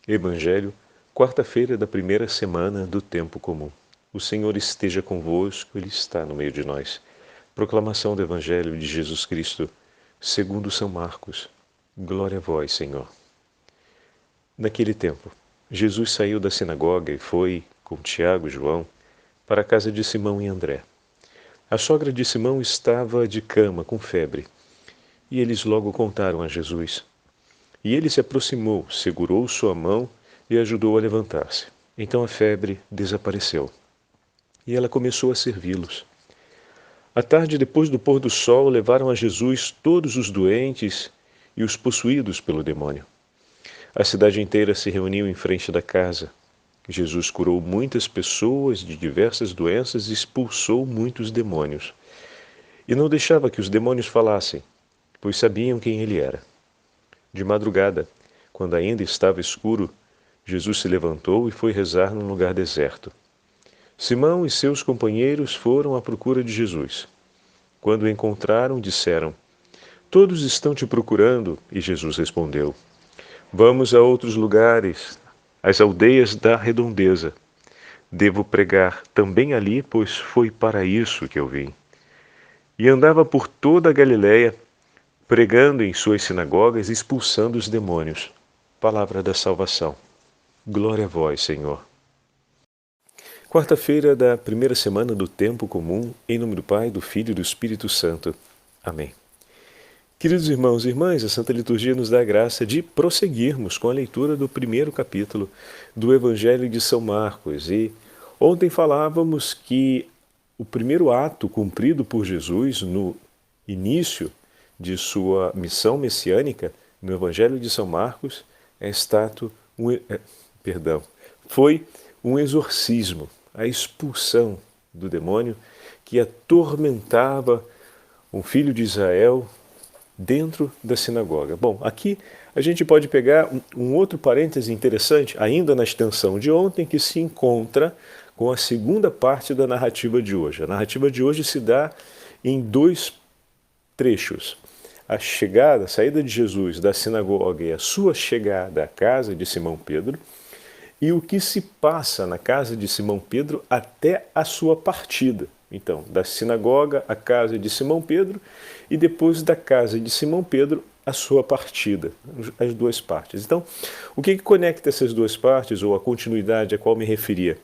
Evangelho, quarta-feira da primeira semana do tempo comum. O Senhor esteja convosco, Ele está no meio de nós. Proclamação do Evangelho de Jesus Cristo, segundo São Marcos. Glória a vós, Senhor. Naquele tempo, Jesus saiu da sinagoga e foi, com Tiago e João, para a casa de Simão e André. A sogra de Simão estava de cama, com febre, e eles logo contaram a Jesus. E ele se aproximou, segurou sua mão e ajudou a levantar-se. Então a febre desapareceu. E ela começou a servi-los. À tarde, depois do pôr do sol, levaram a Jesus todos os doentes e os possuídos pelo demônio. A cidade inteira se reuniu em frente da casa. Jesus curou muitas pessoas de diversas doenças e expulsou muitos demônios. E não deixava que os demônios falassem, pois sabiam quem ele era. De madrugada, quando ainda estava escuro, Jesus se levantou e foi rezar num lugar deserto. Simão e seus companheiros foram à procura de Jesus. Quando o encontraram, disseram: "Todos estão te procurando." E Jesus respondeu: "Vamos a outros lugares, às aldeias da redondeza. Devo pregar também ali, pois foi para isso que eu vim." E andava por toda a Galiléia, pregando em suas sinagogas e expulsando os demônios. Palavra da salvação. Glória a vós, Senhor. Quarta-feira da primeira semana do tempo comum, em nome do Pai, do Filho e do Espírito Santo. Amém. Queridos irmãos e irmãs, a Santa Liturgia nos dá a graça de prosseguirmos com a leitura do primeiro capítulo do Evangelho de São Marcos. E ontem falávamos que o primeiro ato cumprido por Jesus no início de sua missão messiânica, no Evangelho de São Marcos, foi um exorcismo, a expulsão do demônio que atormentava um filho de Israel dentro da sinagoga. Bom, aqui a gente pode pegar um outro parêntese interessante, ainda na extensão de ontem, que se encontra com a segunda parte da narrativa de hoje. A narrativa de hoje se dá em dois trechos. A saída de Jesus da sinagoga e a sua chegada à casa de Simão Pedro, e o que se passa na casa de Simão Pedro até a sua partida. Então, da sinagoga à casa de Simão Pedro e depois da casa de Simão Pedro a sua partida, as duas partes. Então, o que conecta essas duas partes, ou a continuidade a qual me referia?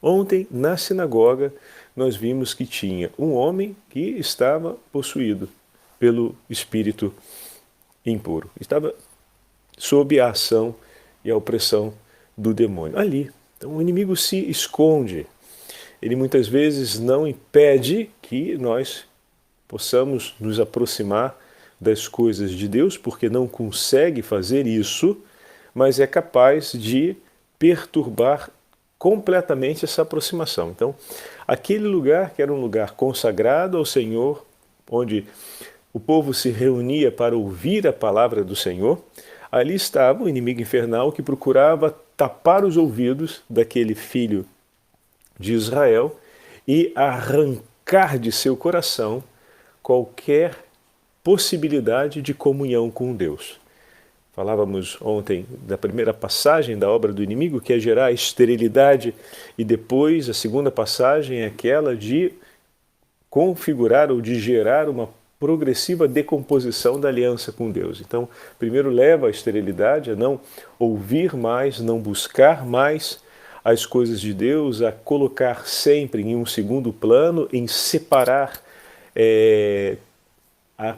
Ontem, na sinagoga, nós vimos que tinha um homem que estava possuído pelo espírito impuro. Estava sob a ação e a opressão do demônio. Ali. Então o inimigo se esconde. Ele muitas vezes não impede que nós possamos nos aproximar das coisas de Deus, porque não consegue fazer isso, mas é capaz de perturbar completamente essa aproximação. Então, aquele lugar que era um lugar consagrado ao Senhor, onde o povo se reunia para ouvir a palavra do Senhor, ali estava o inimigo infernal que procurava tapar os ouvidos daquele filho de Israel e arrancar de seu coração qualquer possibilidade de comunhão com Deus. Falávamos ontem da primeira passagem da obra do inimigo, que é gerar a esterilidade, e depois a segunda passagem é aquela de configurar ou de gerar uma progressiva decomposição da aliança com Deus. Então, primeiro leva a esterilidade, a não ouvir mais, não buscar mais as coisas de Deus, a colocar sempre em um segundo plano, em separar, a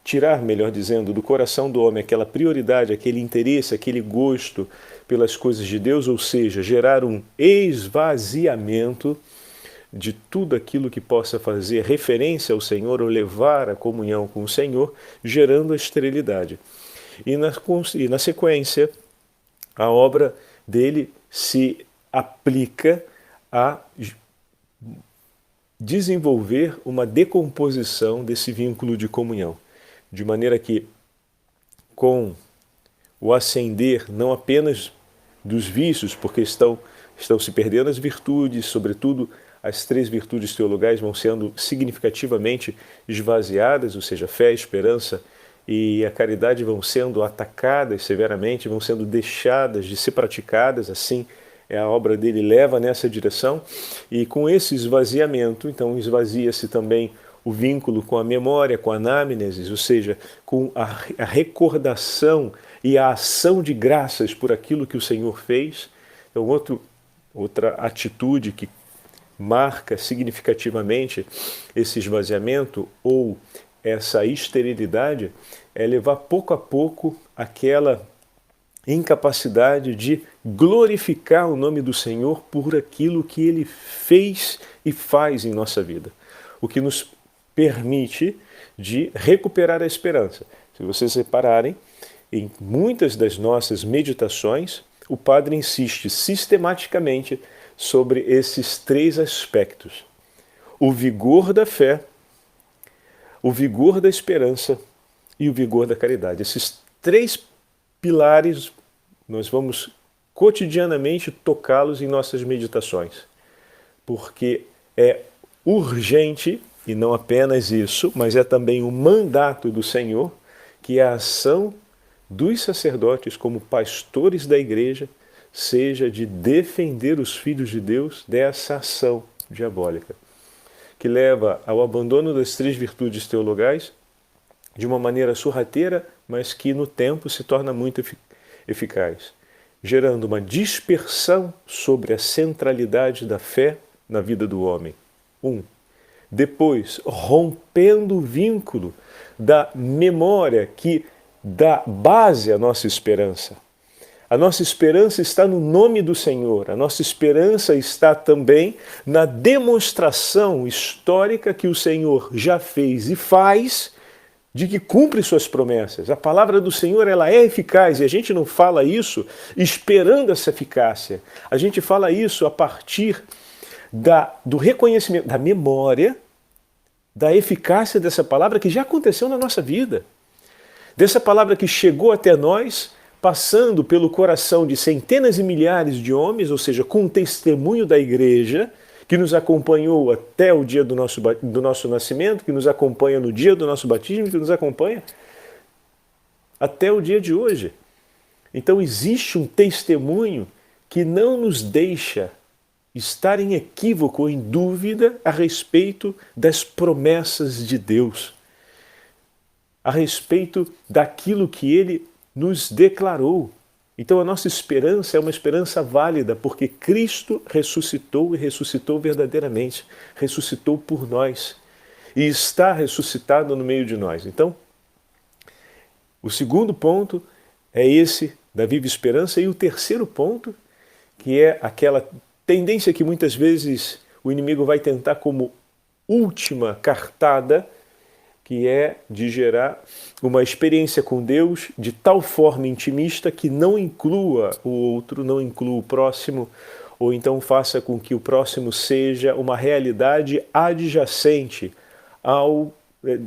tirar, melhor dizendo, do coração do homem aquela prioridade, aquele interesse, aquele gosto pelas coisas de Deus, ou seja, gerar um esvaziamento de tudo aquilo que possa fazer referência ao Senhor ou levar a comunhão com o Senhor, gerando a esterilidade. E na sequência, a obra dele se aplica a desenvolver uma decomposição desse vínculo de comunhão, de maneira que, com o ascender não apenas dos vícios, porque estão se perdendo as virtudes, sobretudo as três virtudes teologais vão sendo significativamente esvaziadas, ou seja, fé, esperança e a caridade vão sendo atacadas severamente, vão sendo deixadas de ser praticadas, assim a obra dele leva nessa direção, e com esse esvaziamento, então esvazia-se também o vínculo com a memória, com a anamnese, ou seja, com a recordação e a ação de graças por aquilo que o Senhor fez. Então, outra atitude que marca significativamente esse esvaziamento ou essa esterilidade é levar pouco a pouco aquela incapacidade de glorificar o nome do Senhor por aquilo que Ele fez e faz em nossa vida, o que nos permite de recuperar a esperança. Se vocês repararem, em muitas das nossas meditações, o Padre insiste sistematicamente sobre esses três aspectos: o vigor da fé, o vigor da esperança e o vigor da caridade. Esses três pilares nós vamos cotidianamente tocá-los em nossas meditações, porque é urgente, e não apenas isso, mas é também um mandato do Senhor, que a ação dos sacerdotes como pastores da igreja seja de defender os filhos de Deus dessa ação diabólica, que leva ao abandono das três virtudes teologais de uma maneira sorrateira, mas que no tempo se torna muito eficaz, gerando uma dispersão sobre a centralidade da fé na vida do homem. Depois, rompendo o vínculo da memória que dá base à nossa esperança. A nossa esperança está no nome do Senhor. A nossa esperança está também na demonstração histórica que o Senhor já fez e faz de que cumpre suas promessas. A palavra do Senhor, ela é eficaz, e a gente não fala isso esperando essa eficácia. A gente fala isso a partir do reconhecimento, da memória, da eficácia dessa palavra que já aconteceu na nossa vida. Dessa palavra que chegou até nós, passando pelo coração de centenas e milhares de homens, ou seja, com o testemunho da igreja, que nos acompanhou até o dia do nosso nascimento, que nos acompanha no dia do nosso batismo, que nos acompanha até o dia de hoje. Então existe um testemunho que não nos deixa estar em equívoco ou em dúvida a respeito das promessas de Deus, a respeito daquilo que Ele nos declarou. Então a nossa esperança é uma esperança válida, porque Cristo ressuscitou e ressuscitou verdadeiramente, ressuscitou por nós e está ressuscitado no meio de nós. Então, o segundo ponto é esse da viva esperança, e o terceiro ponto, que é aquela tendência que muitas vezes o inimigo vai tentar como última cartada, que é de gerar uma experiência com Deus de tal forma intimista que não inclua o outro, não inclua o próximo, ou então faça com que o próximo seja uma realidade adjacente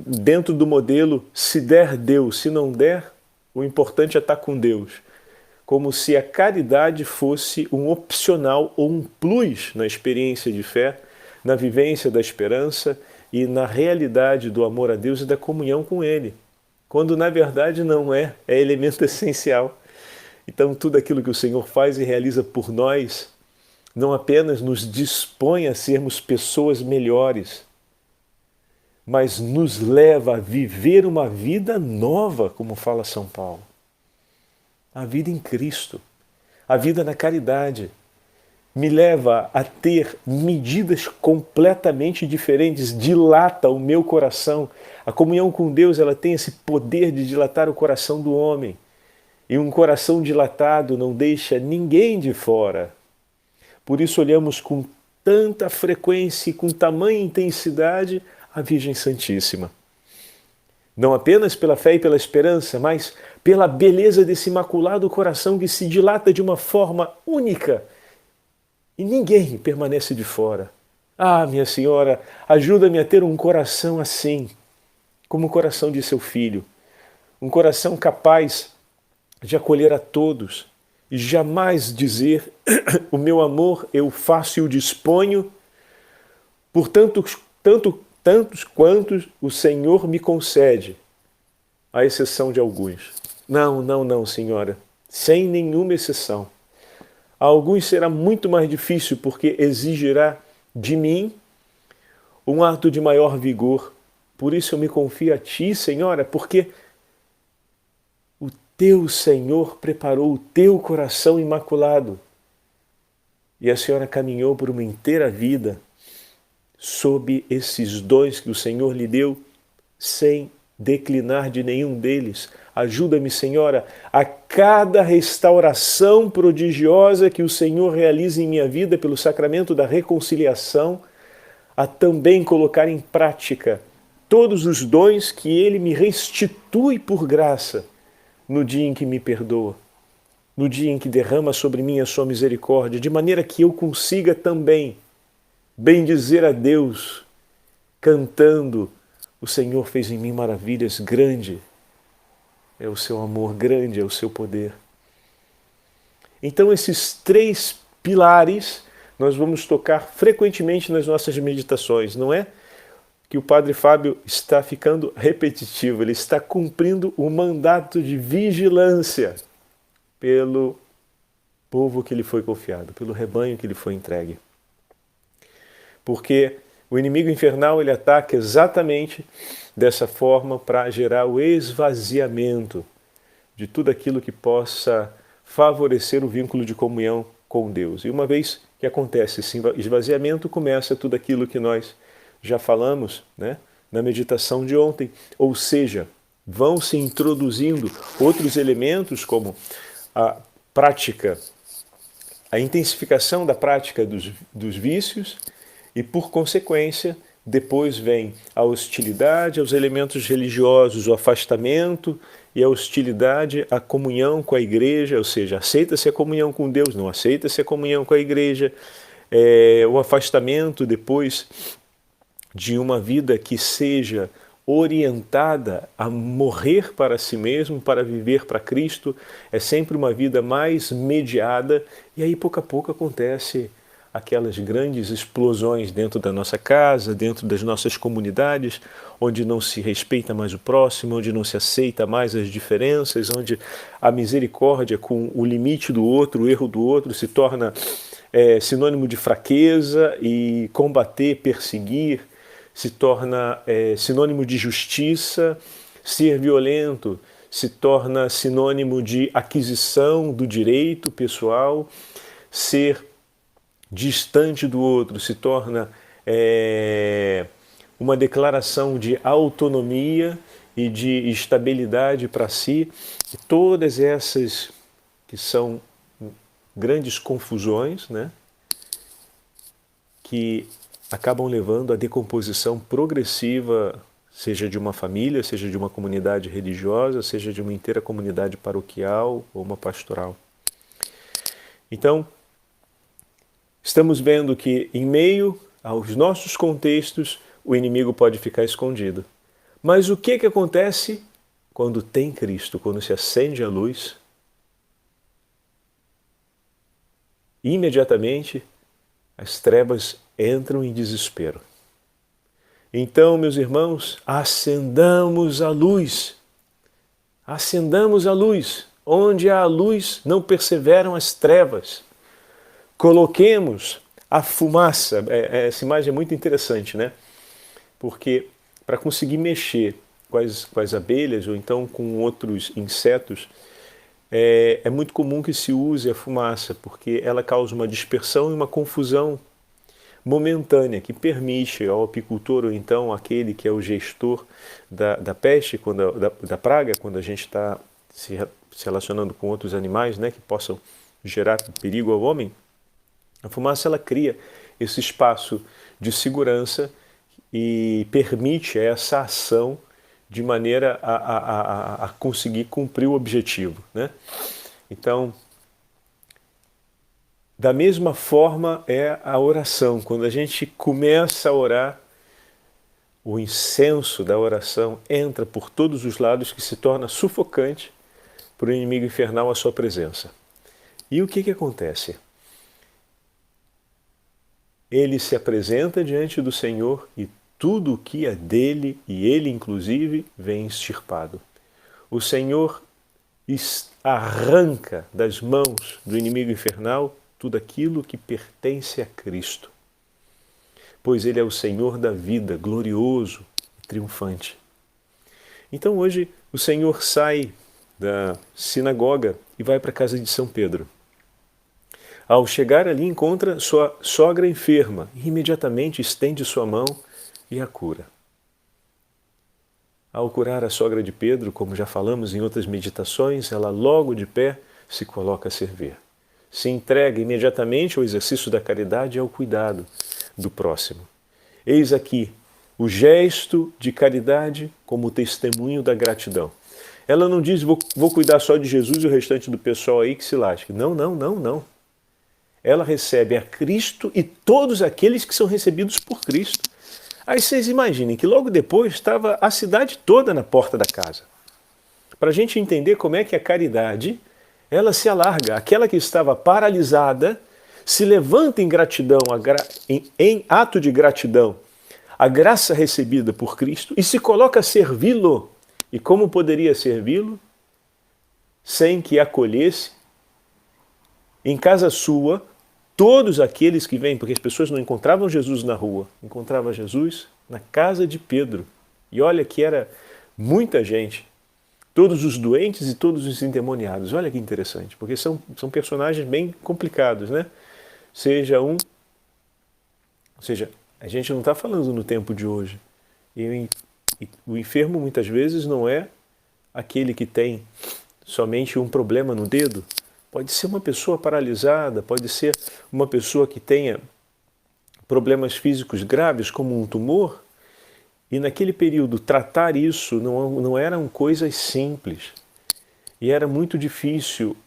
dentro do modelo se der Deus, se não der, o importante é estar com Deus. Como se a caridade fosse um opcional ou um plus na experiência de fé, na vivência da esperança e na realidade do amor a Deus e da comunhão com Ele. Quando na verdade não é elemento essencial. Então tudo aquilo que o Senhor faz e realiza por nós não apenas nos dispõe a sermos pessoas melhores, mas nos leva a viver uma vida nova, como fala São Paulo. A vida em Cristo, a vida na caridade, me leva a ter medidas completamente diferentes, dilata o meu coração. A comunhão com Deus, ela tem esse poder de dilatar o coração do homem. E um coração dilatado não deixa ninguém de fora. Por isso olhamos com tanta frequência e com tamanha intensidade a Virgem Santíssima. Não apenas pela fé e pela esperança, mas pela beleza desse imaculado coração que se dilata de uma forma única. E ninguém permanece de fora. Ah, minha Senhora, ajuda-me a ter um coração assim, como o coração de seu filho. Um coração capaz de acolher a todos e jamais dizer o meu amor eu faço e o disponho por tantos quantos o Senhor me concede. à exceção de alguns. Não, não, não, senhora, sem nenhuma exceção. A alguns será muito mais difícil porque exigirá de mim um ato de maior vigor. Por isso eu me confio a ti, senhora, porque o teu Senhor preparou o teu coração imaculado. E a senhora caminhou por uma inteira vida sob esses dons que o Senhor lhe deu, sem declinar de nenhum deles. Ajuda-me, Senhora, a cada restauração prodigiosa que o Senhor realiza em minha vida pelo sacramento da reconciliação, a também colocar em prática todos os dons que Ele me restitui por graça no dia em que me perdoa, no dia em que derrama sobre mim a sua misericórdia, de maneira que eu consiga também bendizer a Deus, cantando: o Senhor fez em mim maravilhas, grande é o seu amor, grande é o seu poder. Então esses três pilares nós vamos tocar frequentemente nas nossas meditações, não é que o Padre Fábio está ficando repetitivo, ele está cumprindo o mandato de vigilância pelo povo que lhe foi confiado, pelo rebanho que lhe foi entregue. Porque o inimigo infernal ele ataca exatamente dessa forma para gerar o esvaziamento de tudo aquilo que possa favorecer o vínculo de comunhão com Deus. E uma vez que acontece esse esvaziamento, começa tudo aquilo que nós já falamos, né, na meditação de ontem. Ou seja, vão se introduzindo outros elementos como a prática, a intensificação da prática dos vícios e, por consequência, depois vem a hostilidade aos elementos religiosos, o afastamento e a hostilidade à comunhão com a igreja, ou seja, aceita-se a comunhão com Deus, não aceita-se a comunhão com a igreja, o afastamento depois de uma vida que seja orientada a morrer para si mesmo, para viver para Cristo, é sempre uma vida mais mediada, e aí pouco a pouco acontece aquelas grandes explosões dentro da nossa casa, dentro das nossas comunidades, onde não se respeita mais o próximo, onde não se aceita mais as diferenças, onde a misericórdia com o limite do outro, o erro do outro, se torna sinônimo de fraqueza, e combater, perseguir, se torna sinônimo de justiça, ser violento se torna sinônimo de aquisição do direito pessoal, ser distante do outro se torna uma declaração de autonomia e de estabilidade para si. E todas essas que são grandes confusões, né, que acabam levando à decomposição progressiva, seja de uma família, seja de uma comunidade religiosa, seja de uma inteira comunidade paroquial ou uma pastoral. Então, estamos vendo que, em meio aos nossos contextos, o inimigo pode ficar escondido. Mas o que acontece quando tem Cristo, quando se acende a luz? Imediatamente, as trevas entram em desespero. Então, meus irmãos, acendamos a luz. Acendamos a luz. Onde há a luz, não perseveram as trevas. Coloquemos a fumaça. Essa imagem é muito interessante, né? Porque para conseguir mexer com as abelhas ou então com outros insetos, é muito comum que se use a fumaça, porque ela causa uma dispersão e uma confusão momentânea que permite ao apicultor, ou então aquele que é o gestor da peste, da praga, quando a gente está se relacionando com outros animais, né, que possam gerar perigo ao homem. A fumaça ela cria esse espaço de segurança e permite essa ação de maneira a conseguir cumprir o objetivo, né? Então, da mesma forma é a oração. Quando a gente começa a orar, o incenso da oração entra por todos os lados, que se torna sufocante para o inimigo infernal a sua presença. E o que acontece? Ele se apresenta diante do Senhor e tudo o que é dele, e ele inclusive, vem extirpado. o Senhor arranca das mãos do inimigo infernal tudo aquilo que pertence a Cristo, pois Ele é o Senhor da vida, glorioso e triunfante. Então hoje o Senhor sai da sinagoga e vai para a casa de São Pedro. Ao chegar ali, encontra sua sogra enferma e imediatamente estende sua mão e a cura. Ao curar a sogra de Pedro, como já falamos em outras meditações, ela logo de pé se coloca a servir. Se entrega imediatamente ao exercício da caridade e ao cuidado do próximo. Eis aqui o gesto de caridade como testemunho da gratidão. Ela não diz, vou cuidar só de Jesus e o restante do pessoal aí que se lasque. Não, não, não, não. Ela recebe a Cristo e todos aqueles que são recebidos por Cristo. Aí vocês imaginem que logo depois estava a cidade toda na porta da casa. Para a gente entender como é que a caridade, ela se alarga. Aquela que estava paralisada se levanta em gratidão, em ato de gratidão, a graça recebida por Cristo e se coloca a servi-lo. E como poderia servi-lo? Sem que acolhesse em casa sua todos aqueles que vêm, porque as pessoas não encontravam Jesus na rua, encontravam Jesus na casa de Pedro. E olha que era muita gente, todos os doentes e todos os endemoniados. Olha que interessante, porque são personagens bem complicados, né? Ou seja, a gente não está falando no tempo de hoje. E o enfermo muitas vezes não é aquele que tem somente um problema no dedo. Pode ser uma pessoa paralisada, pode ser uma pessoa que tenha problemas físicos graves, como um tumor. E naquele período, tratar isso não eram coisas simples. E era muito difícil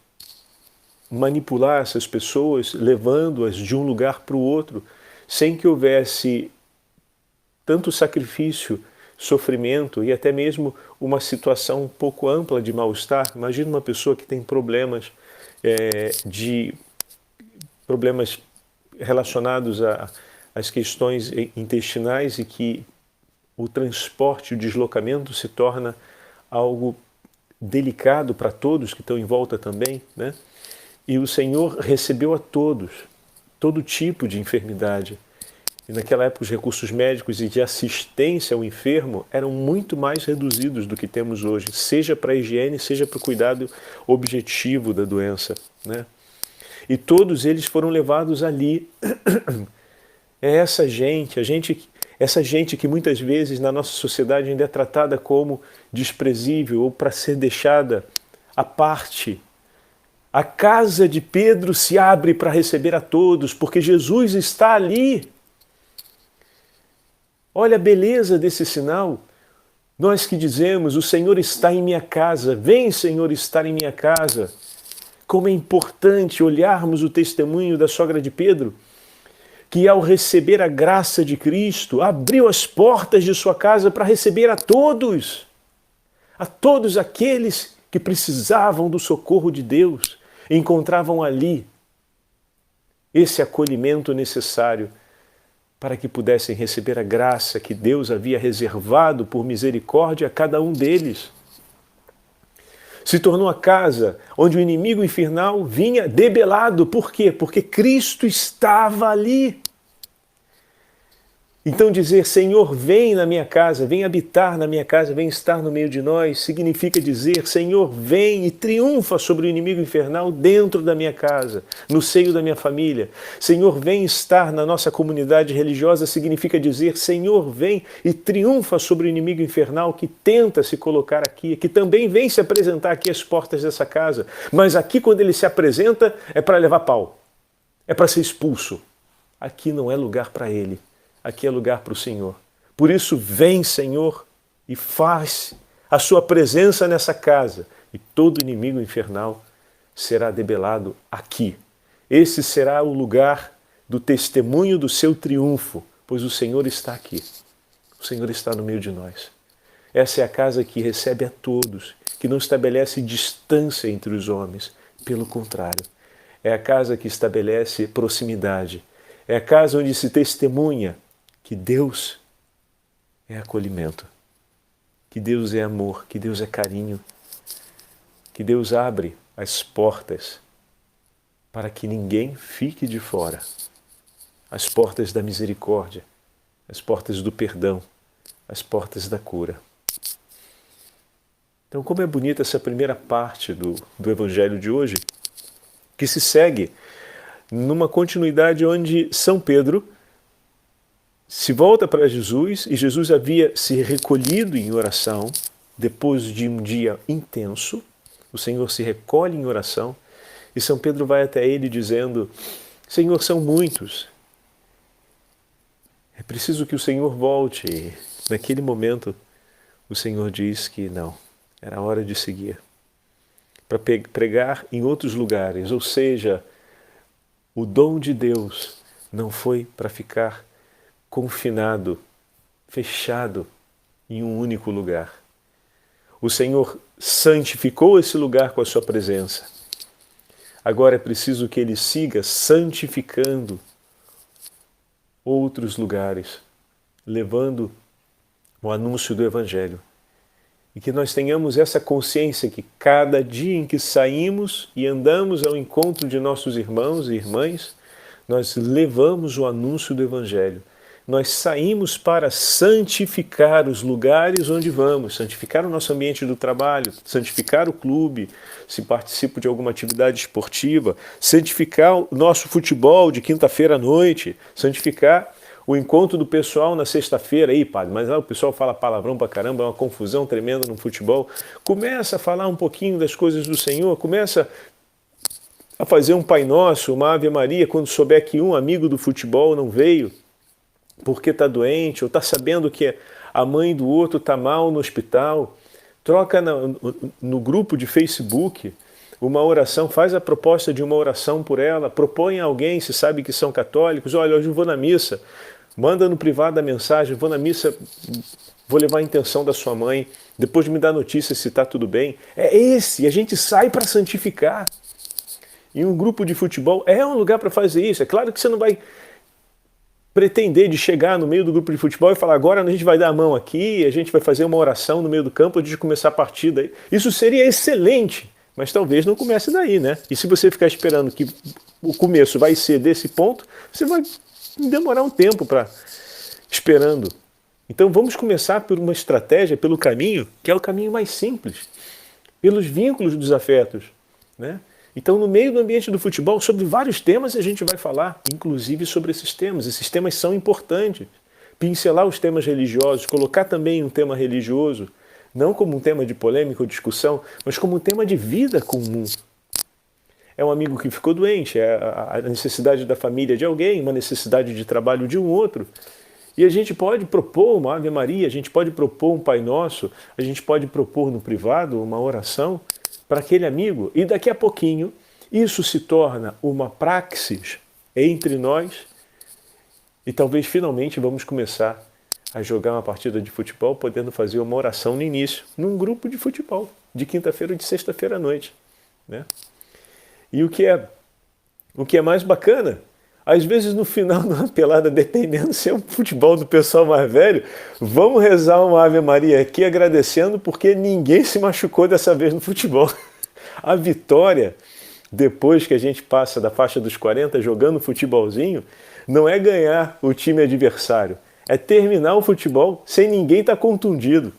manipular essas pessoas, levando-as de um lugar para o outro, sem que houvesse tanto sacrifício, sofrimento e até mesmo uma situação um pouco ampla de mal-estar. Imagina uma pessoa que tem problemas relacionados às questões intestinais e que o transporte, o deslocamento se torna algo delicado para todos que estão em volta também, né? E o Senhor recebeu a todos, todo tipo de enfermidade. E naquela época os recursos médicos e de assistência ao enfermo eram muito mais reduzidos do que temos hoje, seja para a higiene, seja para o cuidado objetivo da doença, né? E todos eles foram levados ali. É essa gente que muitas vezes na nossa sociedade ainda é tratada como desprezível ou para ser deixada à parte. A casa de Pedro se abre para receber a todos, porque Jesus está ali. Olha a beleza desse sinal. Nós que dizemos, o Senhor está em minha casa, vem Senhor estar em minha casa. Como é importante olharmos o testemunho da sogra de Pedro, que ao receber a graça de Cristo, abriu as portas de sua casa para receber a todos aqueles que precisavam do socorro de Deus, encontravam ali esse acolhimento necessário para que pudessem receber a graça que Deus havia reservado por misericórdia a cada um deles. Se tornou a casa onde o inimigo infernal vinha debelado. Por quê? Porque Cristo estava ali. Então dizer, Senhor, vem na minha casa, vem habitar na minha casa, vem estar no meio de nós, significa dizer, Senhor, vem e triunfa sobre o inimigo infernal dentro da minha casa, no seio da minha família. Senhor, vem estar na nossa comunidade religiosa, significa dizer, Senhor, vem e triunfa sobre o inimigo infernal que tenta se colocar aqui, que também vem se apresentar aqui às portas dessa casa. Mas aqui, quando ele se apresenta, é para levar pau, é para ser expulso. Aqui não é lugar para ele. Aqui é lugar para o Senhor. Por isso, vem, Senhor, e faz a sua presença nessa casa. E todo inimigo infernal será debelado aqui. Esse será o lugar do testemunho do seu triunfo, pois o Senhor está aqui. O Senhor está no meio de nós. Essa é a casa que recebe a todos, que não estabelece distância entre os homens. Pelo contrário, é a casa que estabelece proximidade. É a casa onde se testemunha que Deus é acolhimento, que Deus é amor, que Deus é carinho, que Deus abre as portas para que ninguém fique de fora. As portas da misericórdia, as portas do perdão, as portas da cura. Então, como é bonita essa primeira parte do Evangelho de hoje, que se segue numa continuidade onde São Pedro se volta para Jesus e Jesus havia se recolhido em oração depois de um dia intenso. O Senhor se recolhe em oração e São Pedro vai até ele dizendo: Senhor, são muitos. É preciso que o Senhor volte. E naquele momento, o Senhor diz que não, era hora de seguir. Para pregar em outros lugares, ou seja, o dom de Deus não foi para ficar confinado, fechado em um único lugar. O Senhor santificou esse lugar com a sua presença. Agora é preciso que Ele siga santificando outros lugares, levando o anúncio do Evangelho. E que nós tenhamos essa consciência que cada dia em que saímos e andamos ao encontro de nossos irmãos e irmãs, nós levamos o anúncio do Evangelho. Nós saímos para santificar os lugares onde vamos, santificar o nosso ambiente do trabalho, santificar o clube, se participo de alguma atividade esportiva, santificar o nosso futebol de quinta-feira à noite, santificar o encontro do pessoal na sexta-feira. Aí, padre, mas o pessoal fala palavrão pra caramba, é uma confusão tremenda no futebol. Começa a falar um pouquinho das coisas do Senhor, começa a fazer um Pai Nosso, uma Ave Maria, quando souber que um amigo do futebol não veio porque está doente, ou está sabendo que a mãe do outro está mal no hospital. Troca no grupo de Facebook uma oração, faz a proposta de uma oração por ela, propõe a alguém, se sabe que são católicos, olha, hoje eu vou na missa, manda no privado a mensagem, vou na missa, vou levar a intenção da sua mãe, depois me dá notícia se está tudo bem. E a gente sai para santificar. E um grupo de futebol é um lugar para fazer isso. É claro que você não vai pretender de chegar no meio do grupo de futebol e falar: agora a gente vai dar a mão aqui, a gente vai fazer uma oração no meio do campo antes de começar a partida. Isso seria excelente, mas talvez não comece daí, né? E se você ficar esperando que o começo vai ser desse ponto, você vai demorar um tempo para esperando. Então vamos começar por uma estratégia, pelo caminho, que é o caminho mais simples, pelos vínculos dos afetos, né? Então, no meio do ambiente do futebol, sobre vários temas a gente vai falar, inclusive sobre esses temas. Esses temas são importantes. Pincelar os temas religiosos, colocar também um tema religioso, não como um tema de polêmica ou discussão, mas como um tema de vida comum. É um amigo que ficou doente, é a necessidade da família de alguém, uma necessidade de trabalho de um outro. E a gente pode propor uma Ave Maria, a gente pode propor um Pai Nosso, a gente pode propor no privado uma oração para aquele amigo, e daqui a pouquinho isso se torna uma praxis entre nós e talvez finalmente vamos começar a jogar uma partida de futebol podendo fazer uma oração no início, num grupo de futebol, de quinta-feira ou de sexta-feira à noite, né? E o que é mais bacana, às vezes no final de uma pelada, dependendo se é o futebol do pessoal mais velho, vamos rezar uma Ave Maria aqui agradecendo porque ninguém se machucou dessa vez no futebol. A vitória, depois que a gente passa da faixa dos 40 jogando futebolzinho, não é ganhar o time adversário, é terminar o futebol sem ninguém estar contundido.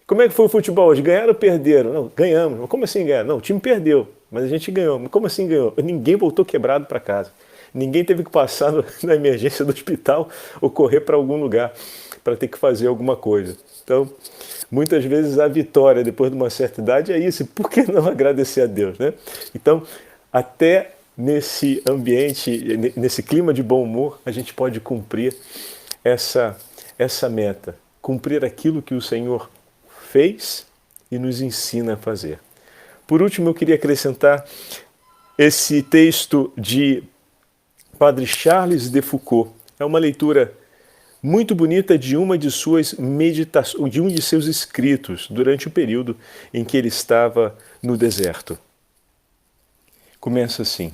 Como é que foi o futebol hoje? Ganharam ou perderam? Não, ganhamos. Mas como assim ganharam? Não, o time perdeu, mas a gente ganhou. Mas como assim ganhou? Ninguém voltou quebrado para casa. Ninguém teve que passar na emergência do hospital ou correr para algum lugar para ter que fazer alguma coisa. Então, muitas vezes a vitória depois de uma certa idade é isso. Por que não agradecer a Deus, né? Então, até nesse ambiente, nesse clima de bom humor, a gente pode cumprir essa meta. Cumprir aquilo que o Senhor fez e nos ensina a fazer. Por último, eu queria acrescentar esse texto de Padre Charles de Foucault. É uma leitura muito bonita de uma de suas meditações, de um de seus escritos durante o período em que ele estava no deserto. Começa assim: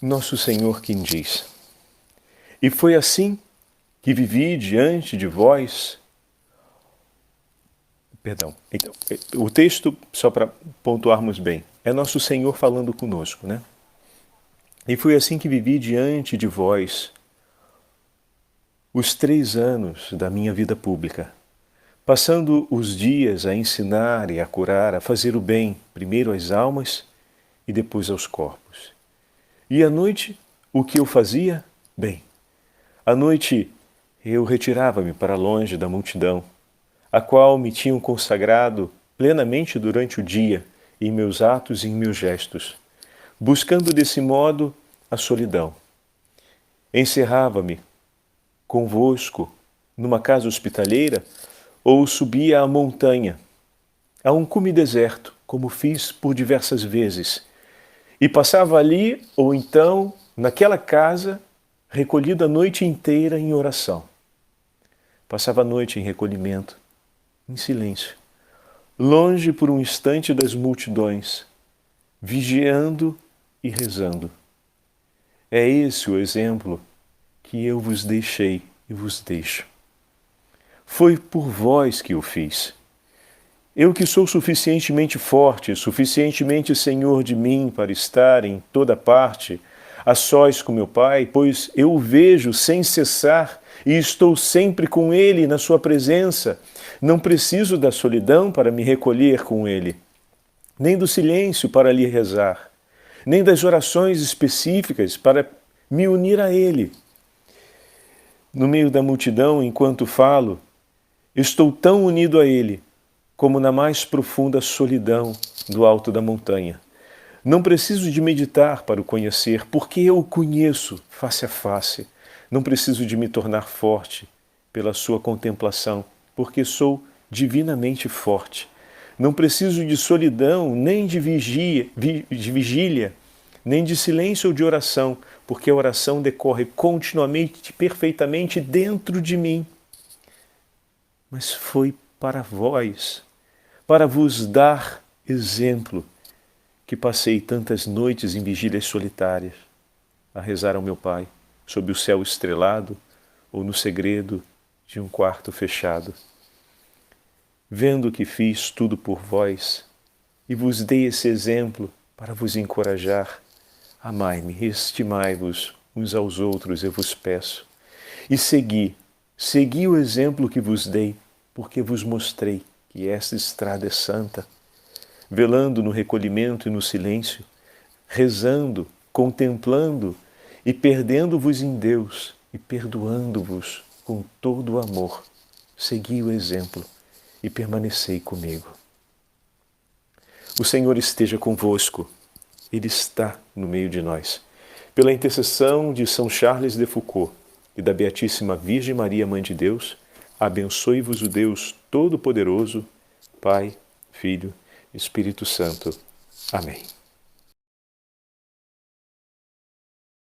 Nosso Senhor quem diz: E foi assim que vivi diante de vós Perdão. Então, o texto, só para pontuarmos bem, é nosso Senhor falando conosco, né? E foi assim que vivi diante de vós os 3 anos da minha vida pública, passando os dias a ensinar e a curar, a fazer o bem, primeiro às almas e depois aos corpos. E à noite, o que eu fazia? Bem, à noite eu retirava-me para longe da multidão, a qual me tinham consagrado plenamente durante o dia, em meus atos e em meus gestos, buscando desse modo a solidão. Encerrava-me convosco numa casa hospitaleira ou subia à montanha, a um cume deserto, como fiz por diversas vezes, e passava ali ou então naquela casa recolhido a noite inteira em oração. Passava a noite em recolhimento, em silêncio, longe por um instante das multidões, vigiando e rezando. É esse o exemplo que eu vos deixei e vos deixo. Foi por vós que o fiz. Eu que sou suficientemente forte, suficientemente senhor de mim para estar em toda parte, a sós com meu Pai, pois eu o vejo sem cessar e estou sempre com Ele na sua presença. Não preciso da solidão para me recolher com Ele, nem do silêncio para lhe rezar, nem das orações específicas para me unir a Ele. No meio da multidão, enquanto falo, estou tão unido a Ele como na mais profunda solidão do alto da montanha. Não preciso de meditar para o conhecer, porque eu o conheço face a face. Não preciso de me tornar forte pela sua contemplação, porque sou divinamente forte. Não preciso de solidão, nem de vigília, nem de silêncio ou de oração, porque a oração decorre continuamente, perfeitamente dentro de mim. Mas foi para vós, para vos dar exemplo, que passei tantas noites em vigílias solitárias, a rezar ao meu Pai, sob o céu estrelado ou no segredo de um quarto fechado. Vendo que fiz tudo por vós e vos dei esse exemplo para vos encorajar, amai-me, estimai-vos uns aos outros, eu vos peço, e segui o exemplo que vos dei, porque vos mostrei que esta estrada é santa, velando no recolhimento e no silêncio, rezando, contemplando e perdendo-vos em Deus e perdoando-vos com todo o amor. Segui o exemplo e permanecei comigo. O Senhor esteja convosco, Ele está no meio de nós. Pela intercessão de São Charles de Foucauld e da Beatíssima Virgem Maria, Mãe de Deus, abençoe-vos o Deus Todo-Poderoso, Pai, Filho, Espírito Santo. Amém.